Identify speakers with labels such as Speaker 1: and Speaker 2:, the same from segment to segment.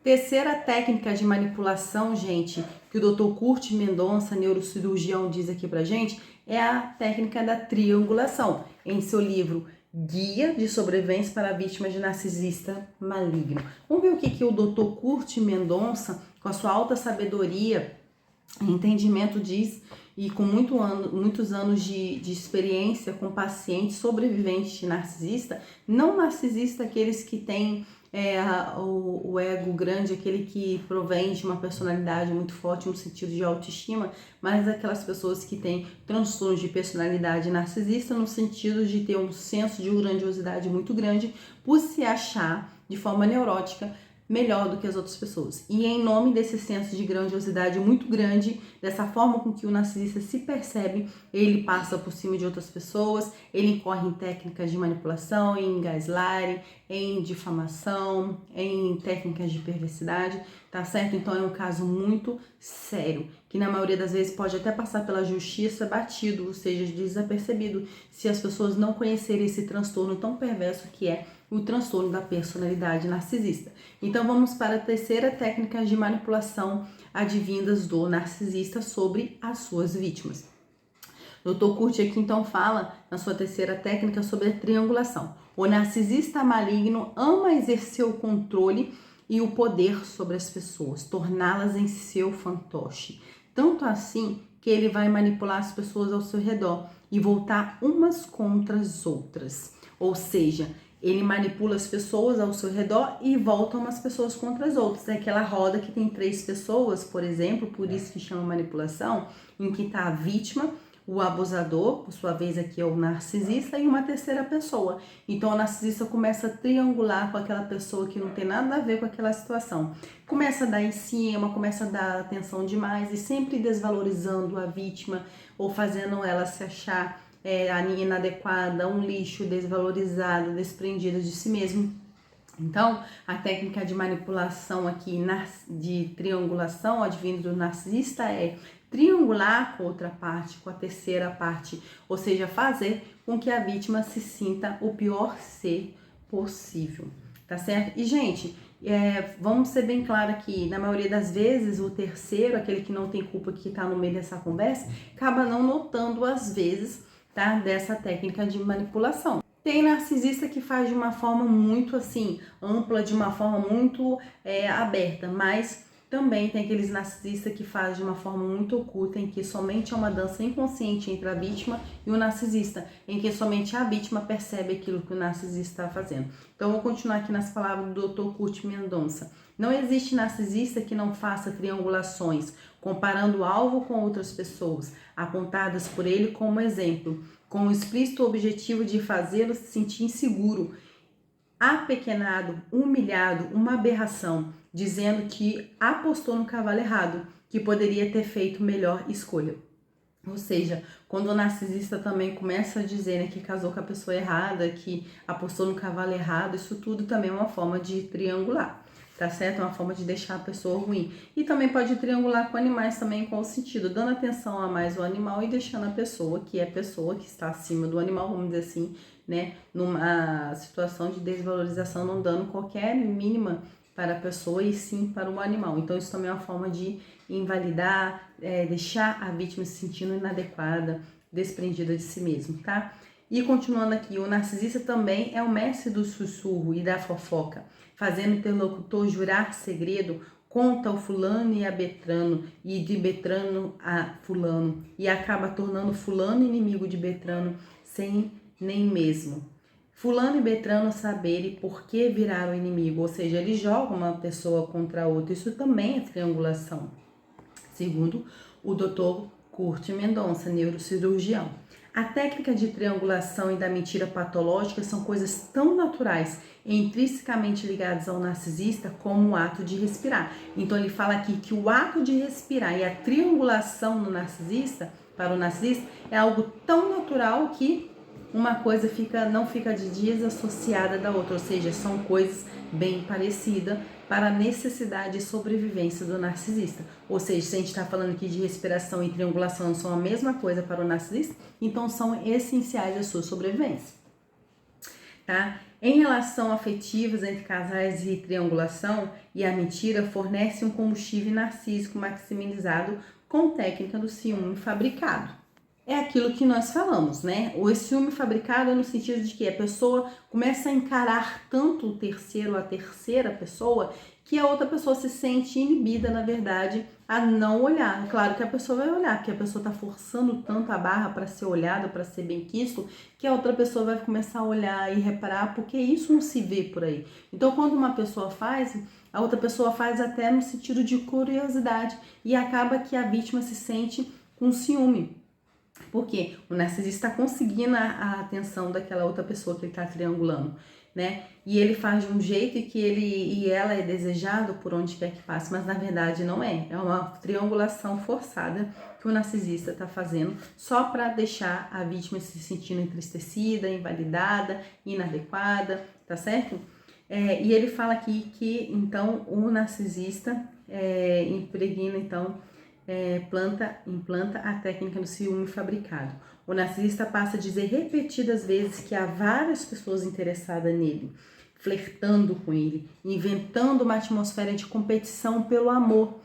Speaker 1: Terceira técnica de manipulação, gente, que o Dr. Kurt Mendonça, neurocirurgião, diz aqui pra gente, é a técnica da triangulação, em seu livro Guia de Sobrevivência para Vítimas de Narcisista Maligno. Vamos ver o que o Dr. Kurt Mendonça, com a sua alta sabedoria e entendimento, diz, e com muitos anos de experiência com pacientes sobreviventes de narcisista, não narcisista aqueles que têm o ego grande, aquele que provém de uma personalidade muito forte no sentido de autoestima, mas aquelas pessoas que têm transtornos de personalidade narcisista no sentido de ter um senso de grandiosidade muito grande por se achar de forma neurótica melhor do que as outras pessoas. E em nome desse senso de grandiosidade muito grande, dessa forma com que o narcisista se percebe, ele passa por cima de outras pessoas, ele incorre em técnicas de manipulação, em gaslighting, em difamação, em técnicas de perversidade, tá certo? Então é um caso muito sério, que na maioria das vezes pode até passar pela justiça batido, ou seja, desapercebido, se as pessoas não conhecerem esse transtorno tão perverso que é o transtorno da personalidade narcisista. Então vamos para a terceira técnica de manipulação advindas do narcisista sobre as suas vítimas. Dr. Kurt aqui então fala na sua terceira técnica sobre a triangulação. O narcisista maligno ama exercer o controle e o poder sobre as pessoas, torná-las em seu fantoche. Tanto assim que ele vai manipular as pessoas ao seu redor e voltar umas contra as outras. Ou seja, ele manipula as pessoas ao seu redor e volta umas pessoas contra as outras. É aquela roda que tem 3 pessoas, por exemplo, por isso que chama manipulação, em que está a vítima, o abusador, por sua vez aqui é o narcisista, e uma terceira pessoa. Então o narcisista começa a triangular com aquela pessoa que não tem nada a ver com aquela situação. Começa a dar em cima, começa a dar atenção demais e sempre desvalorizando a vítima ou fazendo ela se achar inadequada, um lixo, desvalorizado, desprendido de si mesmo. Então, a técnica de manipulação aqui, de triangulação, advindo do narcisista, é triangular com outra parte, com a terceira parte, ou seja, fazer com que a vítima se sinta o pior ser possível, tá certo? E, gente, vamos ser bem claro aqui, na maioria das vezes, o terceiro, aquele que não tem culpa, que tá no meio dessa conversa, acaba não notando, às vezes, tá, dessa técnica de manipulação. Tem narcisista que faz de uma forma muito assim, ampla, de uma forma muito aberta, mas também tem aqueles narcisistas que fazem de uma forma muito oculta, em que somente é uma dança inconsciente entre a vítima e o narcisista, em que somente a vítima percebe aquilo que o narcisista está fazendo. Então, eu vou continuar aqui nas palavras do Dr. Kurt Mendonça. Não existe narcisista que não faça triangulações, comparando o alvo com outras pessoas, apontadas por ele como exemplo, com o explícito objetivo de fazê-lo se sentir inseguro, apequenado, humilhado, uma aberração, dizendo que apostou no cavalo errado, que poderia ter feito melhor escolha. Ou seja, quando o narcisista também começa a dizer, né, que casou com a pessoa errada, que apostou no cavalo errado, isso tudo também é uma forma de triangular, tá certo? É uma forma de deixar a pessoa ruim. E também pode triangular com animais também, com o sentido, dando atenção a mais ao animal e deixando a pessoa, que é a pessoa que está acima do animal, vamos dizer assim, né, numa situação de desvalorização, não dando qualquer mínima para a pessoa e sim para o animal. Então isso também é uma forma de invalidar, deixar a vítima se sentindo inadequada, desprendida de si mesmo, tá? E continuando aqui, o narcisista também é o mestre do sussurro e da fofoca, fazendo o interlocutor jurar segredo, conta o fulano e a Betrano, e de Betrano a fulano, e acaba tornando fulano inimigo de Betrano, sem nem mesmo fulano e Betrano saberem por que viraram inimigo, ou seja, ele joga uma pessoa contra a outra. Isso também é triangulação, segundo o Dr. Kurt Mendonça, neurocirurgião. A técnica de triangulação e da mentira patológica são coisas tão naturais e intrinsecamente ligadas ao narcisista como o ato de respirar. Então ele fala aqui que o ato de respirar e a triangulação no narcisista, para o narcisista, é algo tão natural que uma coisa não fica desassociada da outra, ou seja, são coisas bem parecidas para a necessidade de sobrevivência do narcisista. Ou seja, se a gente está falando aqui de respiração e triangulação são a mesma coisa para o narcisista, então são essenciais à sua sobrevivência, tá? Em relação afetivas entre casais e triangulação, e a mentira fornece um combustível narcísico maximizado com técnica do ciúme fabricado. É aquilo que nós falamos, né? O ciúme fabricado é no sentido de que a pessoa começa a encarar tanto o terceiro, a terceira pessoa, que a outra pessoa se sente inibida, na verdade, a não olhar. Claro que a pessoa vai olhar, porque a pessoa está forçando tanto a barra para ser olhada, para ser benquisto, que a outra pessoa vai começar a olhar e reparar, porque isso não se vê por aí. Então, quando uma pessoa faz, a outra pessoa faz até no sentido de curiosidade, e acaba que a vítima se sente com ciúme. Porque o narcisista está conseguindo a atenção daquela outra pessoa que ele está triangulando, né? E ele faz de um jeito que ele e ela é desejado por onde quer que passe, mas na verdade não é. É uma triangulação forçada que o narcisista está fazendo só para deixar a vítima se sentindo entristecida, invalidada, inadequada, tá certo? E ele fala aqui que então o narcisista impregna então implanta a técnica do ciúme fabricado. O narcisista passa a dizer repetidas vezes que há várias pessoas interessadas nele, flertando com ele, inventando uma atmosfera de competição pelo amor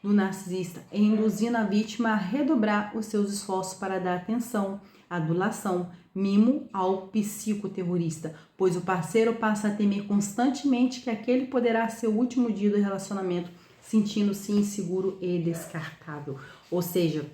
Speaker 1: do narcisista, e induzindo a vítima a redobrar os seus esforços para dar atenção, adulação, mimo ao psicoterrorista, pois o parceiro passa a temer constantemente que aquele poderá ser o último dia do relacionamento, sentindo-se inseguro e descartável. Ou seja,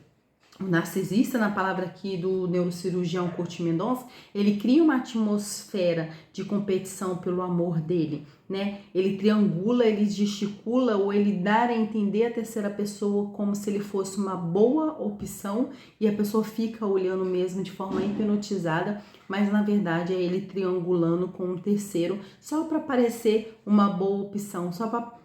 Speaker 1: o narcisista, na palavra aqui do neurocirurgião Curt Mendonça, ele cria uma atmosfera de competição pelo amor dele, né? Ele triangula, ele gesticula ou ele dá a entender a terceira pessoa como se ele fosse uma boa opção e a pessoa fica olhando mesmo de forma hipnotizada, mas na verdade é ele triangulando com um terceiro só para parecer uma boa opção, só para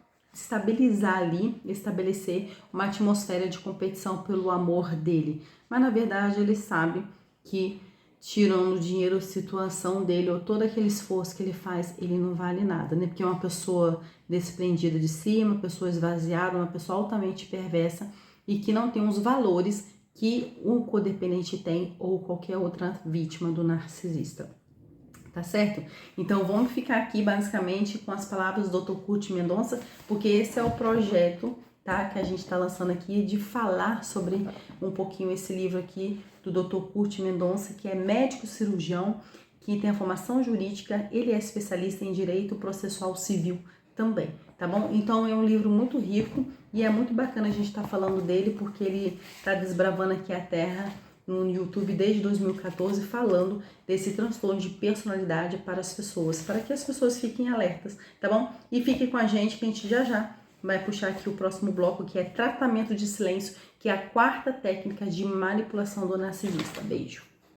Speaker 1: estabelecer uma atmosfera de competição pelo amor dele. Mas na verdade ele sabe que tirando o dinheiro, a situação dele ou todo aquele esforço que ele faz, ele não vale nada, né? Porque é uma pessoa desprendida de si, uma pessoa esvaziada, uma pessoa altamente perversa e que não tem os valores que o codependente tem ou qualquer outra vítima do narcisista. Tá certo? Então vamos ficar aqui basicamente com as palavras do Dr. Curt Mendonça, porque esse é o projeto, tá, que a gente está lançando aqui, de falar sobre um pouquinho esse livro aqui do Dr. Curt Mendonça, que é médico cirurgião, que tem a formação jurídica, ele é especialista em direito processual civil também, tá bom? Então é um livro muito rico e é muito bacana a gente estar falando dele, porque ele está desbravando aqui a terra no YouTube desde 2014, falando desse transtorno de personalidade para as pessoas, para que as pessoas fiquem alertas, tá bom? E fique com a gente, que a gente já vai puxar aqui o próximo bloco, que é tratamento de silêncio, que é a quarta técnica de manipulação do narcisista. Beijo!